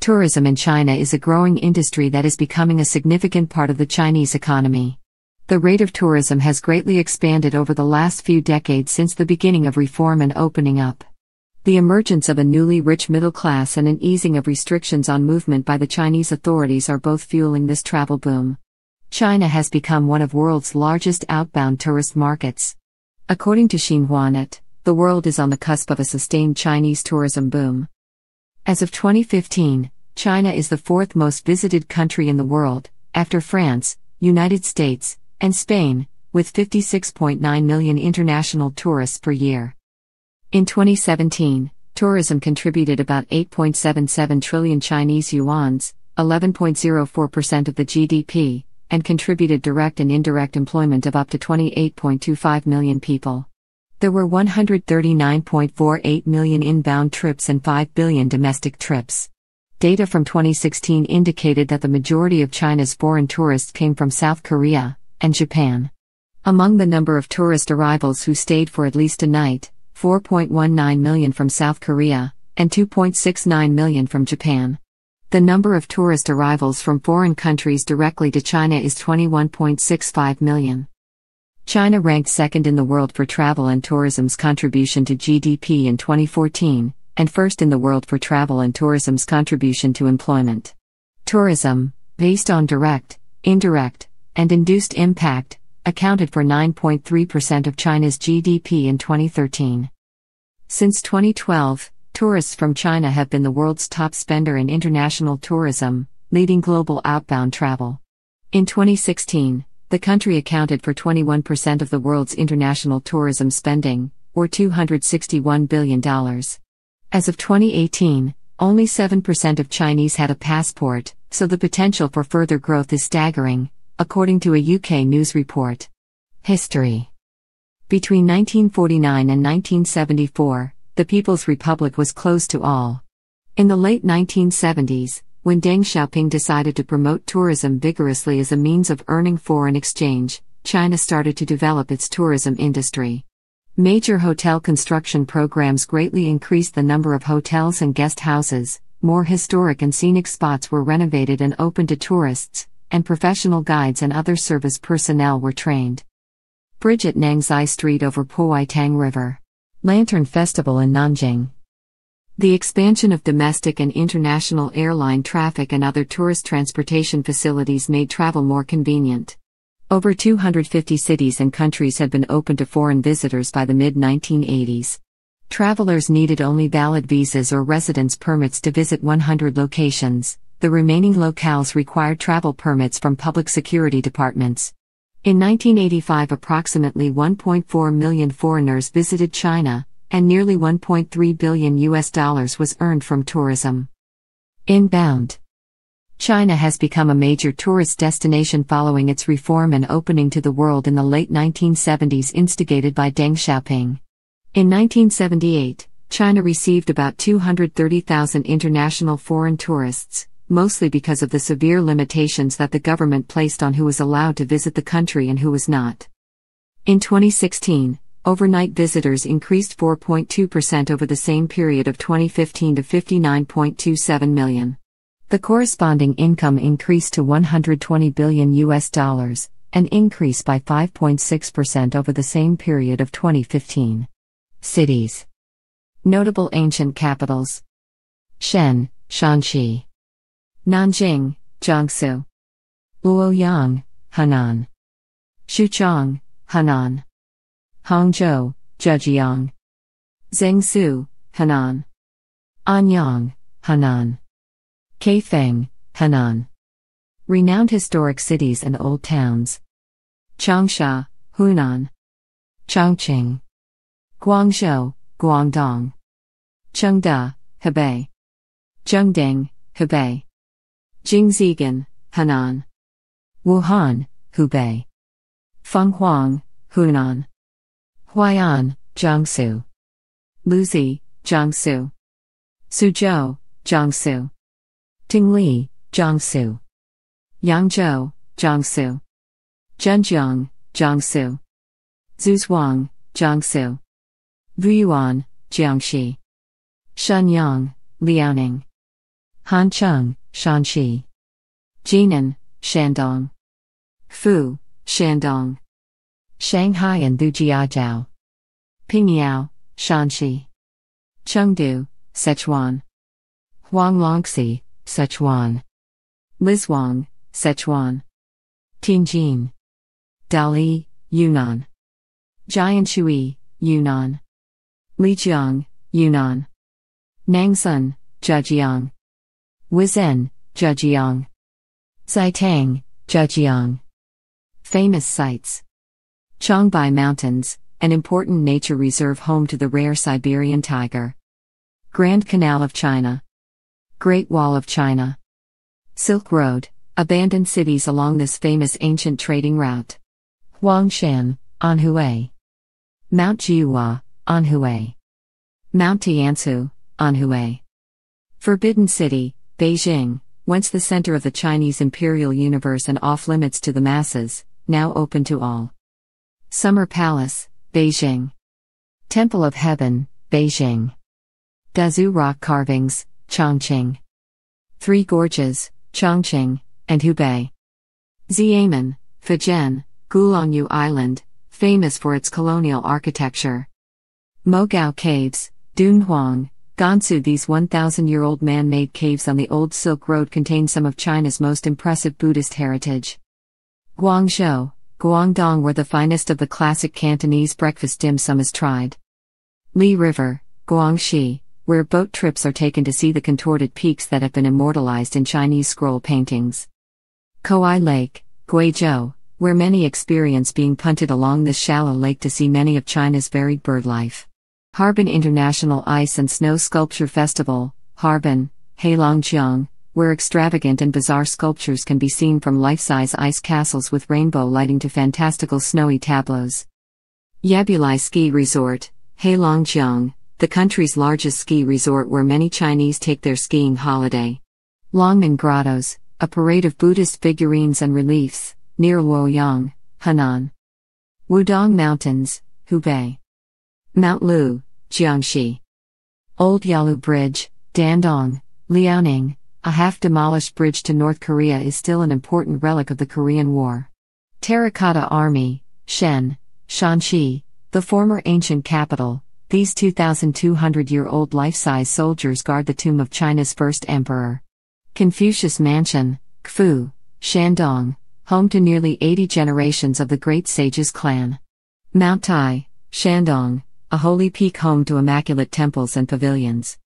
Tourism in China is a growing industry that is becoming a significant part of the Chinese economy. The rate of tourism has greatly expanded over the last few decades since the beginning of reform and opening up. The emergence of a newly rich middle class and an easing of restrictions on movement by the Chinese authorities are both fueling this travel boom. China has become one of the world's largest outbound tourist markets. According to Xinhuanet, the world is on the cusp of a sustained Chinese tourism boom. As of 2015, China is the fourth most visited country in the world, after France, United States, and Spain, with 56.9 million international tourists per year. In 2017, tourism contributed about 8.77 trillion Chinese yuans, 11.04% of the GDP, and contributed direct and indirect employment of up to 28.25 million people. There were 139.48 million inbound trips and 5 billion domestic trips. Data from 2016 indicated that the majority of China's foreign tourists came from South Korea and Japan. Among the number of tourist arrivals who stayed for at least a night, 4.19 million from South Korea, and 2.69 million from Japan. The number of tourist arrivals from foreign countries directly to China is 21.65 million. China ranked second in the world for travel and tourism's contribution to GDP in 2014, and first in the world for travel and tourism's contribution to employment. Tourism, based on direct, indirect, and induced impact, accounted for 9.3% of China's GDP in 2013. Since 2012, tourists from China have been the world's top spender in international tourism, leading global outbound travel. In 2016, the country accounted for 21% of the world's international tourism spending, or $261 billion. As of 2018, only 7% of Chinese had a passport, so the potential for further growth is staggering, according to a UK news report. History. Between 1949 and 1974, the People's Republic was closed to all. In the late 1970s, when Deng Xiaoping decided to promote tourism vigorously as a means of earning foreign exchange, China started to develop its tourism industry. Major hotel construction programs greatly increased the number of hotels and guest houses, more historic and scenic spots were renovated and opened to tourists, and professional guides and other service personnel were trained. Bridge at Nangzai Street over Poitang River. Lantern Festival in Nanjing. The expansion of domestic and international airline traffic and other tourist transportation facilities made travel more convenient. Over 250 cities and countries had been open to foreign visitors by the mid-1980s. Travelers needed only valid visas or residence permits to visit 100 locations. The remaining locales required travel permits from public security departments. In 1985, approximately 1.4 million foreigners visited China, and nearly $1.3 billion was earned from tourism. Inbound. China has become a major tourist destination following its reform and opening to the world in the late 1970s, instigated by Deng Xiaoping. In 1978, China received about 230,000 international foreign tourists, mostly because of the severe limitations that the government placed on who was allowed to visit the country and who was not. In 2016, overnight visitors increased 4.2% over the same period of 2015 to 59.27 million. The corresponding income increased to $120 billion, an increase by 5.6% over the same period of 2015. Cities. Notable ancient capitals. Shen, Shanxi. Nanjing, Jiangsu. Luoyang, Henan. Xuchang, Henan. Hangzhou, Zhejiang. Zhengzhou, Henan. Anyang, Henan. Kaifeng, Henan. Renowned historic cities and old towns. Changsha, Hunan. Chongqing. Guangzhou, Guangdong. Chengda, Hebei. Zhengding, Hebei. Jingzigan, Henan. Wuhan, Hubei. Fenghuang, Hunan. Huai'an, Jiangsu. Luzi, Jiangsu. Suzhou, Jiangsu. Tingli, Jiangsu. Yangzhou, Jiangsu. Zhenjiang, Jiangsu. Zhuozhuang, Jiangsu. Vuyuan, Jiangxi. Shenyang, Liaoning. Hancheng, Shanxi. Jinan, Shandong. Fu, Shandong. Shanghai and Lujiazhou. Pingyao, Shanxi. Chengdu, Sichuan. Huanglongxi, Sichuan. Lizhuang, Sichuan. Tianjin. Dali, Yunnan. Jianshui, Yunnan. Lijiang, Yunnan. Nangsun, Zhejiang. Wuzhen, Zhejiang. Zitang, Zhejiang. Famous sites. Changbai Mountains, an important nature reserve home to the rare Siberian tiger. Grand Canal of China. Great Wall of China. Silk Road, abandoned cities along this famous ancient trading route. Huangshan, Anhui. Mount Jiuhua, Anhui. Mount Tiansu, Anhui. Forbidden City, Beijing, once the center of the Chinese imperial universe and off-limits to the masses, now open to all. Summer Palace, Beijing. Temple of Heaven, Beijing. Dazhu Rock Carvings, Chongqing. Three Gorges, Chongqing, and Hubei. Xiamen, Fujian, Gulangyu Island, famous for its colonial architecture. Mogao Caves, Dunhuang, Gansu. These 1,000-year-old man-made caves on the old Silk Road contain some of China's most impressive Buddhist heritage. Guangzhou, Guangdong, where the finest of the classic Cantonese breakfast dim sum is tried. Li River, Guangxi, where boat trips are taken to see the contorted peaks that have been immortalized in Chinese scroll paintings. Kowai Lake, Guizhou, where many experience being punted along this shallow lake to see many of China's varied birdlife. Harbin International Ice and Snow Sculpture Festival, Harbin, Heilongjiang, where extravagant and bizarre sculptures can be seen from life-size ice castles with rainbow lighting to fantastical snowy tableaus. Yabulai Ski Resort, Heilongjiang, the country's largest ski resort where many Chinese take their skiing holiday. Longmen Grottos, a parade of Buddhist figurines and reliefs, near Luoyang, Henan. Wudong Mountains, Hubei. Mount Lu, Jiangxi. Old Yalu Bridge, Dandong, Liaoning, a half-demolished bridge to North Korea, is still an important relic of the Korean War. Terracotta Army, Shen, Shanxi, the former ancient capital. These 2,200-year-old life-size soldiers guard the tomb of China's first emperor. Confucius Mansion, Kfu, Shandong, home to nearly 80 generations of the great sage's clan. Mount Tai, Shandong, a holy peak home to immaculate temples and pavilions.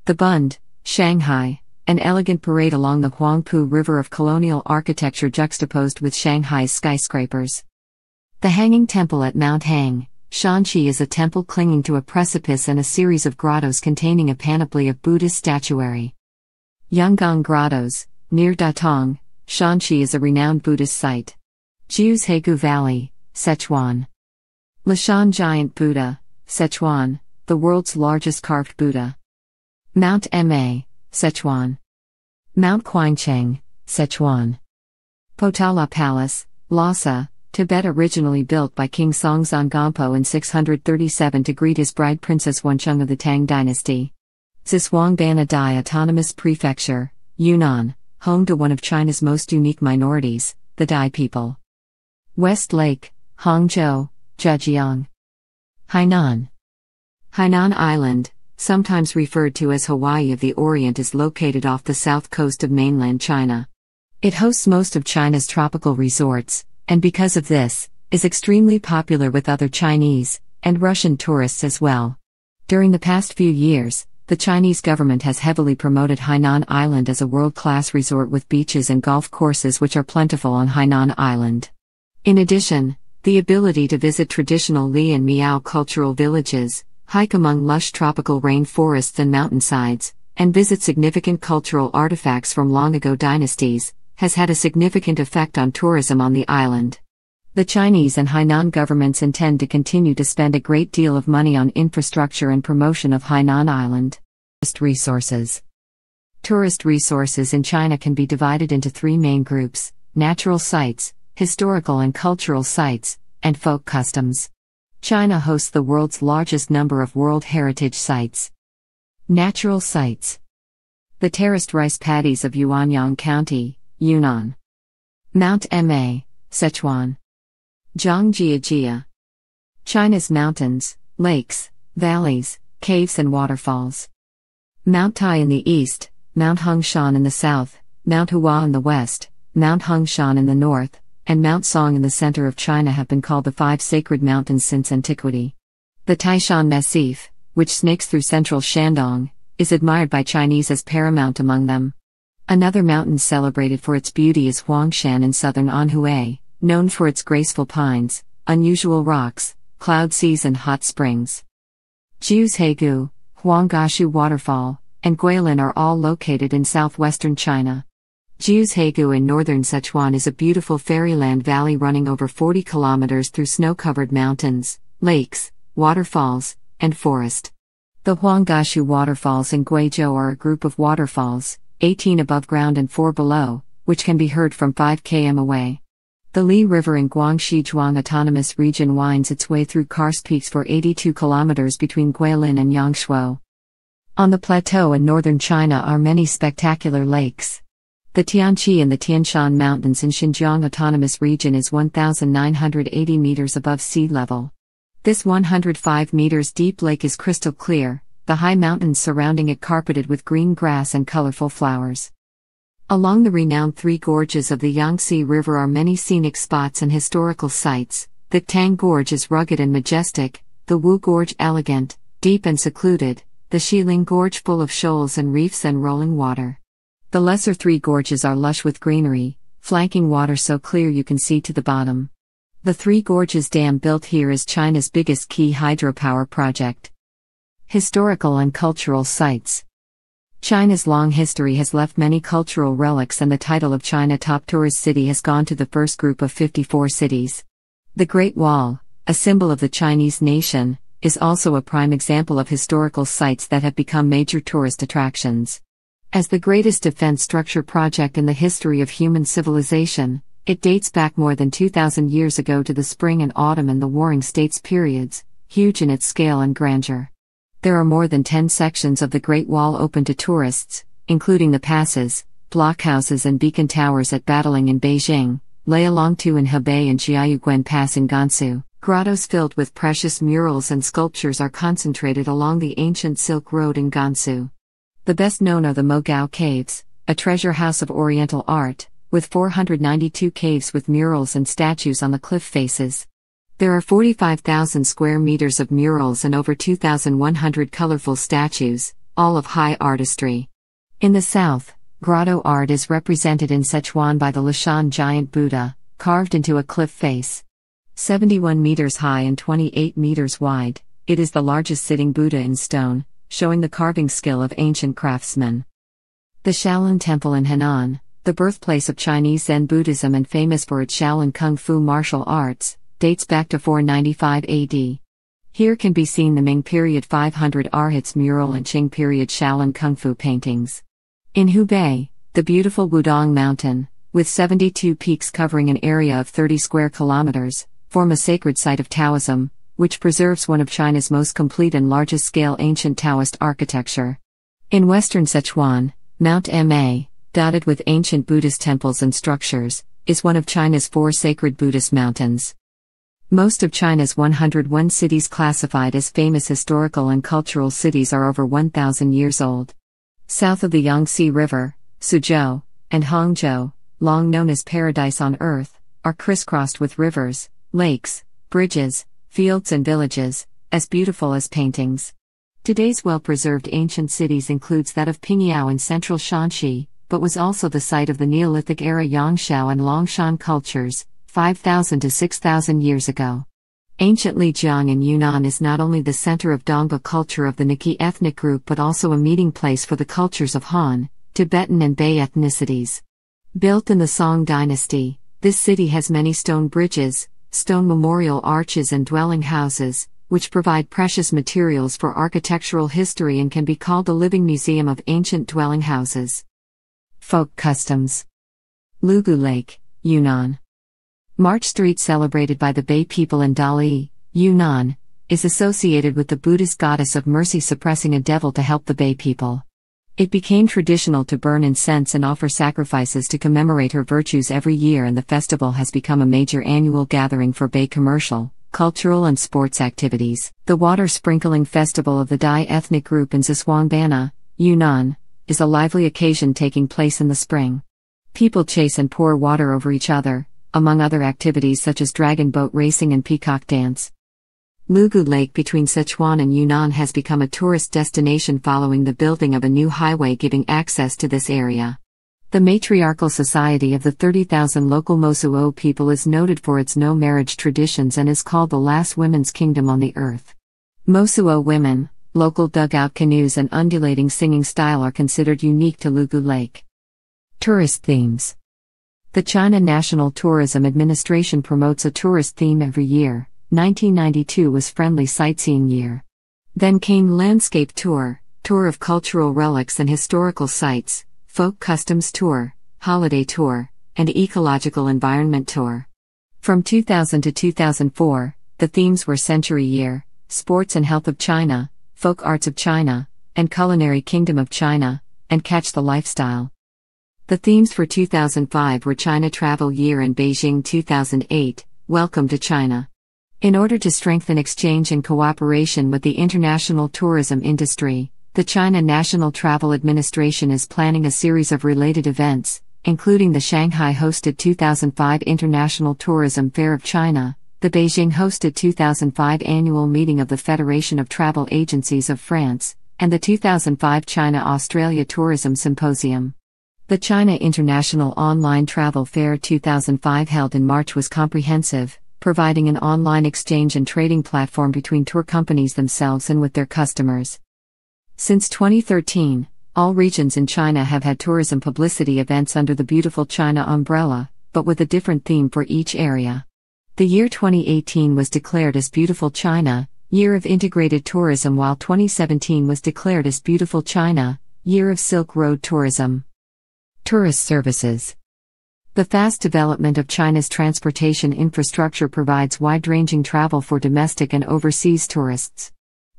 The Bund, Shanghai, an elegant parade along the Huangpu River of colonial architecture juxtaposed with Shanghai's skyscrapers. The Hanging Temple at Mount Hang, Shanxi, is a temple clinging to a precipice and a series of grottos containing a panoply of Buddhist statuary. Yanggong Grottos, near Datong, Shanxi, is a renowned Buddhist site. Jiuzhegu Valley, Sichuan. Lashan Giant Buddha, Sichuan, the world's largest carved Buddha. Mount Ma, Sichuan. Mount Qingcheng, Sichuan. Potala Palace, Lhasa, Tibet, originally built by King Songzong Gampo in 637 to greet his bride Princess Wencheng of the Tang dynasty. Xishuangbanna Dai Autonomous Prefecture, Yunnan, home to one of China's most unique minorities, the Dai people. West Lake, Hangzhou, Zhejiang. Hainan. Hainan Island, sometimes referred to as Hawaii of the Orient, is located off the south coast of mainland China. It hosts most of China's tropical resorts, and because of this, is extremely popular with other Chinese and Russian tourists as well. During the past few years, the Chinese government has heavily promoted Hainan Island as a world-class resort with beaches and golf courses which are plentiful on Hainan Island. In addition, the ability to visit traditional Li and Miao cultural villages, hike among lush tropical rainforests and mountainsides, and visit significant cultural artifacts from long-ago dynasties, has had a significant effect on tourism on the island. The Chinese and Hainan governments intend to continue to spend a great deal of money on infrastructure and promotion of Hainan Island. Tourist resources. Tourist resources in China can be divided into three main groups: natural sites, historical and cultural sites, and folk customs. China hosts the world's largest number of World Heritage Sites. Natural sites. The terraced rice paddies of Yuanyang County, Yunnan. Mount Ma, Sichuan. Zhangjiajia. China's mountains, lakes, valleys, caves and waterfalls. Mount Tai in the east, Mount Hengshan in the south, Mount Hua in the west, Mount Hengshan in the north, and Mount Song in the center of China have been called the five sacred mountains since antiquity. The Taishan Massif, which snakes through central Shandong, is admired by Chinese as paramount among them. Another mountain celebrated for its beauty is Huangshan in southern Anhui, known for its graceful pines, unusual rocks, cloud seas and hot springs. Jiuzhaigou, Huanggashu Waterfall, and Guilin are all located in southwestern China. Jiuzhaigou in northern Sichuan is a beautiful fairyland valley running over 40 kilometers through snow-covered mountains, lakes, waterfalls, and forest. The Huanggashu waterfalls in Guizhou are a group of waterfalls, 18 above ground and 4 below, which can be heard from 5 km away. The Li River in Guangxi Zhuang Autonomous Region winds its way through karst peaks for 82 kilometers between Guilin and Yangshuo. On the plateau in northern China are many spectacular lakes. The Tianqi in the Tian Shan Mountains in Xinjiang Autonomous Region is 1,980 meters above sea level. This 105 meters deep lake is crystal clear, the high mountains surrounding it carpeted with green grass and colorful flowers. Along the renowned three gorges of the Yangtze River are many scenic spots and historical sites. The Tang Gorge is rugged and majestic, the Wu Gorge elegant, deep and secluded, the Xiling Gorge full of shoals and reefs and rolling water. The lesser three gorges are lush with greenery, flanking water so clear you can see to the bottom. The Three Gorges Dam built here is China's biggest key hydropower project. Historical and cultural sites. China's long history has left many cultural relics, and the title of China Top Tourist City has gone to the first group of 54 cities. The Great Wall, a symbol of the Chinese nation, is also a prime example of historical sites that have become major tourist attractions. As the greatest defense structure project in the history of human civilization, it dates back more than 2,000 years ago to the Spring and Autumn and the Warring States periods, huge in its scale and grandeur. There are more than 10 sections of the Great Wall open to tourists, including the passes, blockhouses and beacon towers at Badaling in Beijing, Lialongtu in Hebei and Jiayuguan Pass in Gansu. Grottos filled with precious murals and sculptures are concentrated along the ancient Silk Road in Gansu. The best known are the Mogao Caves, a treasure house of Oriental art, with 492 caves with murals and statues on the cliff faces. There are 45,000 square meters of murals and over 2,100 colorful statues, all of high artistry. In the south, grotto art is represented in Sichuan by the Lashan giant Buddha, carved into a cliff face. 71 meters high and 28 meters wide, it is the largest sitting Buddha in stone, showing the carving skill of ancient craftsmen. The Shaolin Temple in Henan, the birthplace of Chinese Zen Buddhism and famous for its Shaolin Kung Fu martial arts, dates back to 495 AD. Here can be seen the Ming period 500 Arhats mural and Qing period Shaolin Kung Fu paintings. In Hubei, the beautiful Wudong Mountain, with 72 peaks covering an area of 30 square kilometers, form a sacred site of Taoism, which preserves one of China's most complete and largest-scale ancient Taoist architecture. In western Sichuan, Mount Ma, dotted with ancient Buddhist temples and structures, is one of China's 4 sacred Buddhist mountains. Most of China's 101 cities classified as famous historical and cultural cities are over 1,000 years old. South of the Yangtze River, Suzhou, and Hangzhou, long known as Paradise on Earth, are crisscrossed with rivers, lakes, bridges, fields and villages, as beautiful as paintings. Today's well-preserved ancient cities includes that of Pingyao in central Shanxi, but was also the site of the Neolithic-era Yangshao and Longshan cultures, 5,000 to 6,000 years ago. Ancient Lijiang in Yunnan is not only the center of Dongba culture of the Niki ethnic group but also a meeting place for the cultures of Han, Tibetan and Bei ethnicities. Built in the Song dynasty, this city has many stone bridges, stone memorial arches and dwelling houses, which provide precious materials for architectural history and can be called a living museum of ancient dwelling houses. Folk customs. Lugu Lake, Yunnan. March Street, celebrated by the Bei people in Dali, Yunnan, is associated with the Buddhist goddess of mercy suppressing a devil to help the Bei people. It became traditional to burn incense and offer sacrifices to commemorate her virtues every year, and the festival has become a major annual gathering for Bei commercial, cultural and sports activities. The water sprinkling festival of the Dai ethnic group in Xinhuanet, Yunnan, is a lively occasion taking place in the spring. People chase and pour water over each other, among other activities such as dragon boat racing and peacock dance. Lugu Lake between Sichuan and Yunnan has become a tourist destination following the building of a new highway giving access to this area. The matriarchal society of the 30,000 local Mosuo people is noted for its no-marriage traditions and is called the last women's kingdom on the earth. Mosuo women, local dugout canoes and undulating singing style are considered unique to Lugu Lake. Tourist themes. The China National Tourism Administration promotes a tourist theme every year. 1992 was Friendly Sightseeing Year. Then came Landscape Tour, Tour of Cultural Relics and Historical Sites, Folk Customs Tour, Holiday Tour, and Ecological Environment Tour. From 2000 to 2004, the themes were Century Year, Sports and Health of China, Folk Arts of China, and Culinary Kingdom of China, and Catch the Lifestyle. The themes for 2005 were China Travel Year and Beijing 2008, Welcome to China. In order to strengthen exchange and cooperation with the international tourism industry, the China National Travel Administration is planning a series of related events, including the Shanghai-hosted 2005 International Tourism Fair of China, the Beijing-hosted 2005 Annual Meeting of the Federation of Travel Agencies of France, and the 2005 China-Australia Tourism Symposium. The China International Online Travel Fair 2005 held in March was comprehensive, providing an online exchange and trading platform between tour companies themselves and with their customers. Since 2013, all regions in China have had tourism publicity events under the Beautiful China umbrella, but with a different theme for each area. The year 2018 was declared as Beautiful China, Year of Integrated Tourism, while 2017 was declared as Beautiful China, Year of Silk Road Tourism. Tourist services. The fast development of China's transportation infrastructure provides wide-ranging travel for domestic and overseas tourists.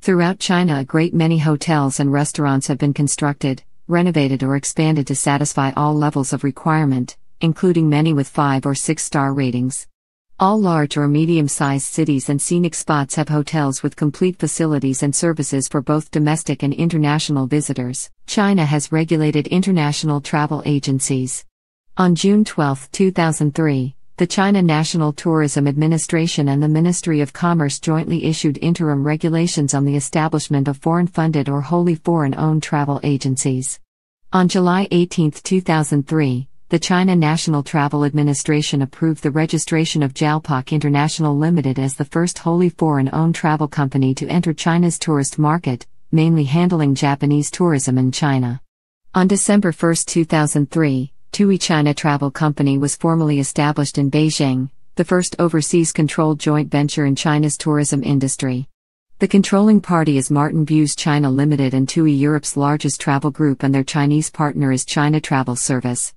Throughout China, a great many hotels and restaurants have been constructed, renovated or expanded to satisfy all levels of requirement, including many with 5 or 6-star ratings. All large or medium-sized cities and scenic spots have hotels with complete facilities and services for both domestic and international visitors. China has regulated international travel agencies. On June 12, 2003, the China National Tourism Administration and the Ministry of Commerce jointly issued interim regulations on the establishment of foreign-funded or wholly foreign-owned travel agencies. On July 18, 2003, the China National Travel Administration approved the registration of Jalpak International Limited as the first wholly foreign-owned travel company to enter China's tourist market, mainly handling Japanese tourism in China. On December 1, 2003, TUI China Travel Company was formally established in Beijing, the first overseas-controlled joint venture in China's tourism industry. The controlling party is Martin Buse China Limited and TUI, Europe's largest travel group, and their Chinese partner is China Travel Service.